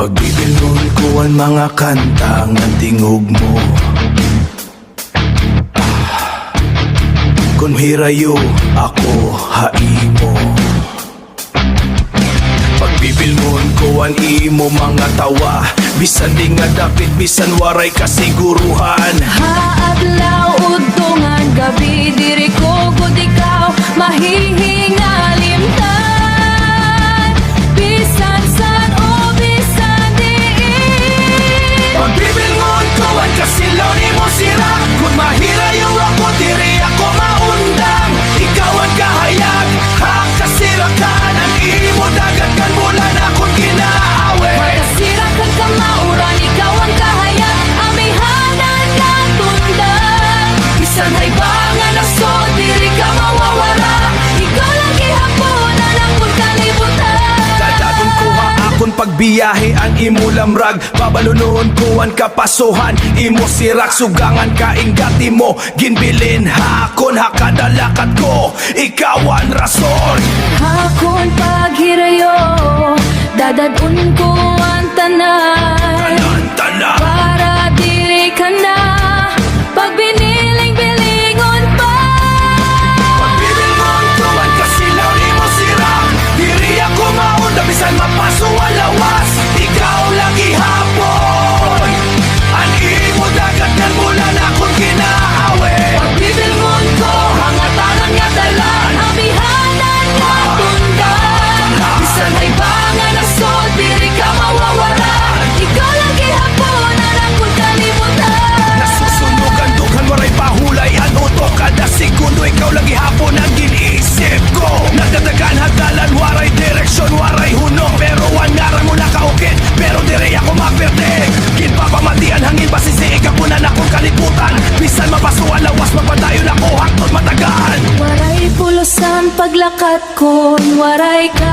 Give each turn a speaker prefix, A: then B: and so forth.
A: Pagbibilon ko ang mga kanta ng tingog mo. Kung hirayo ako haimo. Pagbibilon ko ang imo mga tawa, bisan di nga dapit, bisan waray kasiguruhan.
B: Haadlaw udtungan gabi diri ko gud ikaw mahihingalimtan. Bisan san o bisan diin.
A: Pagbibilon ko ang kasilaw ni mo sira, kung mahirayo ako diri ako maundang. Ikaw ang kahayag, hakasirakan ang imo dagat kan mula na akong ginaawi.
B: Makasirakan ka mauran, ikaw ang kahayag, amihanan nga tundan. Bisan haybangan aso, diri ka mawawala. Ikaw lang gihaponan ang kung kalibutan.
A: Dadadong ko ha akong pagbiyahe ang imo lamrag. Pabalunoon ko ang kapasuhan, imo sirak sugangan kaingati mo. Ginbilin ha akon hakadalakat ko, ikaw ang rason.
B: Hakon paghirayo, dadadun ko ang tanan.
A: Tanan
B: Para diri ka na, pag biniling-bilingon pa.
A: Pagbibilon ko ang kasilaw ni mo sira, diri ako maunda bisan mapaso ang lawas. Ikaw lang ihapon, ang imo dagat kan mula na akong ginaawi.
B: Pagbibilmon ko, hangatanan nga dalan, amihanan nga tundan. Bisan haybangan aso, diri ka mawawala. Ikaw lang gihaponan ang kung kalibutan.
A: Nasusunog ang dughan, waray pahulay ang utok. Kada segundo ikaw lang ihapon ang giniisip ko. Nagdadagan hagdalan, waray direksyon, waray hunong. Pero ang ngaran mo nakaukit, pero diri ako magperde. Ginpapamatian hangin basisi, ikapunan akong kalibutan. Bisan mapasuan lawas, magpadayon ako hangtod matagaan.
B: Waray pulusan paglakat ko, waray ka